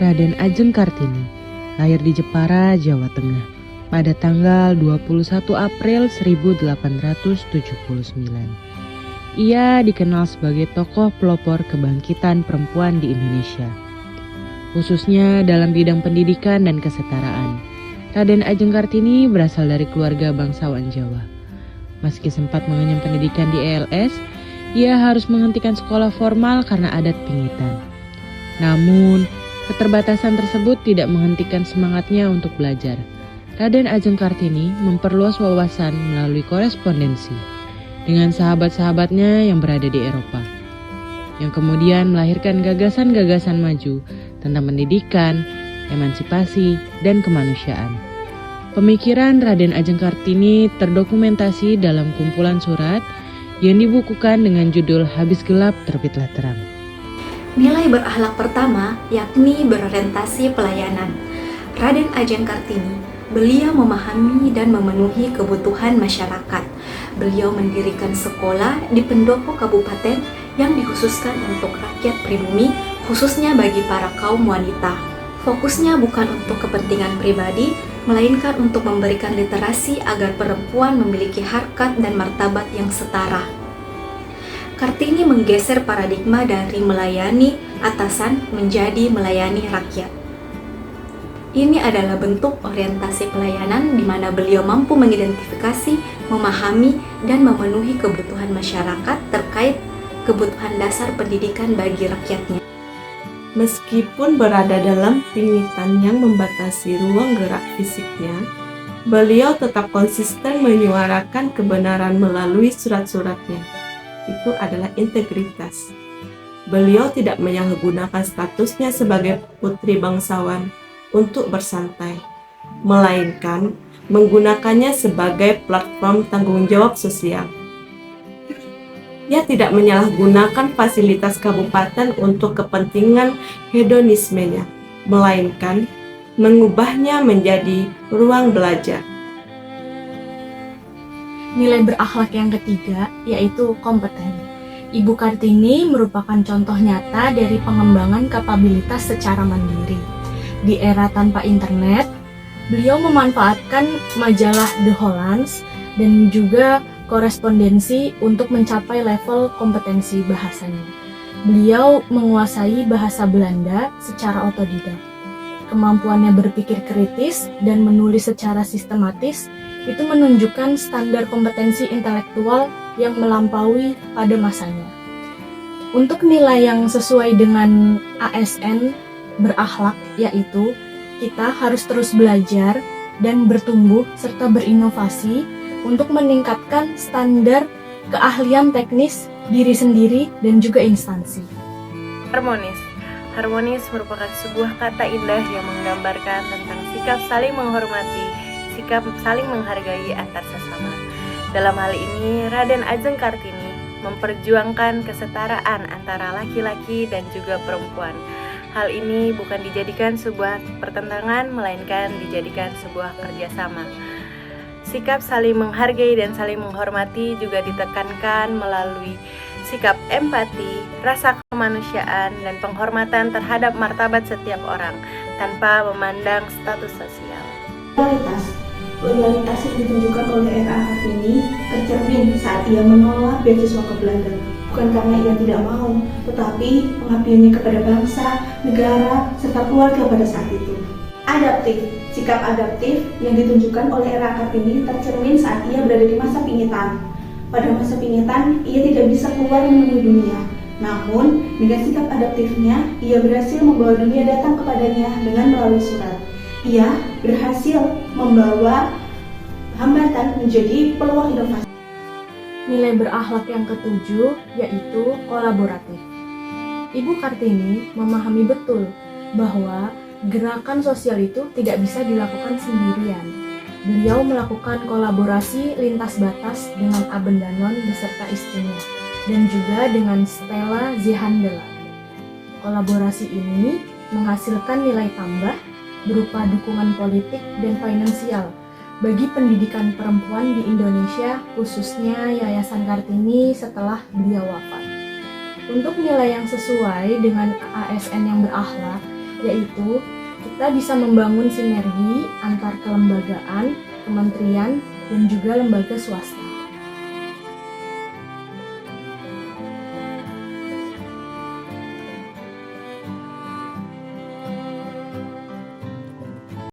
Raden Ajeng Kartini, lahir di Jepara, Jawa Tengah, pada tanggal 21 April 1879. Ia dikenal sebagai tokoh pelopor kebangkitan perempuan di Indonesia, khususnya dalam bidang pendidikan dan kesetaraan. Raden Ajeng Kartini berasal dari keluarga bangsawan Jawa. Meski sempat mengenyam pendidikan di ELS, ia harus menghentikan sekolah formal karena adat pingitan. Namun, keterbatasan tersebut tidak menghentikan semangatnya untuk belajar. Raden Ajeng Kartini memperluas wawasan melalui korespondensi dengan sahabat-sahabatnya yang berada di Eropa, yang kemudian melahirkan gagasan-gagasan maju tentang pendidikan, emansipasi, dan kemanusiaan. Pemikiran Raden Ajeng Kartini terdokumentasi dalam kumpulan surat yang dibukukan dengan judul Habis Gelap Terbitlah Terang. Nilai berakhlak pertama yakni berorientasi pelayanan. Raden Ajeng Kartini, beliau memahami dan memenuhi kebutuhan masyarakat. Beliau mendirikan sekolah di pendopo kabupaten yang dikhususkan untuk rakyat pribumi, khususnya bagi para kaum wanita. Fokusnya bukan untuk kepentingan pribadi, melainkan untuk memberikan literasi agar perempuan memiliki harkat dan martabat yang setara. Kartini menggeser paradigma dari melayani atasan menjadi melayani rakyat. Ini adalah bentuk orientasi pelayanan di mana beliau mampu mengidentifikasi, memahami, dan memenuhi kebutuhan masyarakat terkait kebutuhan dasar pendidikan bagi rakyatnya. Meskipun berada dalam pingitan yang membatasi ruang gerak fisiknya, beliau tetap konsisten menyuarakan kebenaran melalui surat-suratnya. Itu adalah integritas. Beliau tidak menyalahgunakan statusnya sebagai putri bangsawan untuk bersantai, melainkan menggunakannya sebagai platform tanggung jawab sosial. Ia tidak menyalahgunakan fasilitas kabupaten untuk kepentingan hedonismenya, melainkan mengubahnya menjadi ruang belajar. Nilai berakhlak yang ketiga yaitu kompeten. Ibu Kartini merupakan contoh nyata dari pengembangan kapabilitas secara mandiri. Di era tanpa internet, beliau memanfaatkan majalah The Hollands dan juga korespondensi untuk mencapai level kompetensi bahasanya. Beliau menguasai bahasa Belanda secara otodidak. Kemampuannya berpikir kritis dan menulis secara sistematis itu menunjukkan standar kompetensi intelektual yang melampaui pada masanya. Untuk nilai yang sesuai dengan ASN berakhlak, yaitu kita harus terus belajar dan bertumbuh serta berinovasi untuk meningkatkan standar keahlian teknis diri sendiri dan juga instansi. Harmonis. Harmonis merupakan sebuah kata indah yang menggambarkan tentang sikap saling menghormati, sikap saling menghargai antar sesama. Dalam hal ini, Raden Ajeng Kartini memperjuangkan kesetaraan antara laki-laki dan juga perempuan. Hal ini bukan dijadikan sebuah pertentangan, melainkan dijadikan sebuah kerjasama. Sikap saling menghargai dan saling menghormati juga ditekankan melalui sikap empati, rasa kemanusiaan, dan penghormatan terhadap martabat setiap orang tanpa memandang status sosial. Loyalitas yang ditunjukkan oleh R.A. Kartini tercermin saat ia menolak beasiswa ke Belanda. Bukan karena ia tidak mau, tetapi pengabdiannya kepada bangsa, negara, serta keluarga pada saat itu. Adaptif. Sikap adaptif yang ditunjukkan oleh R.A. Kartini tercermin saat ia berada di masa pingitan. Pada masa pingitan, ia tidak bisa keluar menemui dunia. Namun, dengan sikap adaptifnya, ia berhasil membawa dunia datang kepadanya dengan melalui surat. Ia berhasil membawa hambatan menjadi peluang inovasi. Nilai berakhlak yang ketujuh yaitu kolaboratif. Ibu Kartini memahami betul bahwa gerakan sosial itu tidak bisa dilakukan sendirian. Beliau melakukan kolaborasi lintas batas dengan Aben Danon beserta istrinya dan juga dengan Stella Zihandela. Kolaborasi ini menghasilkan nilai tambah berupa dukungan politik dan finansial bagi pendidikan perempuan di Indonesia, khususnya Yayasan Kartini setelah beliau wafat. Untuk nilai yang sesuai dengan ASN yang berakhlak, yaitu kita bisa membangun sinergi antar kelembagaan, kementerian, dan juga lembaga swasta.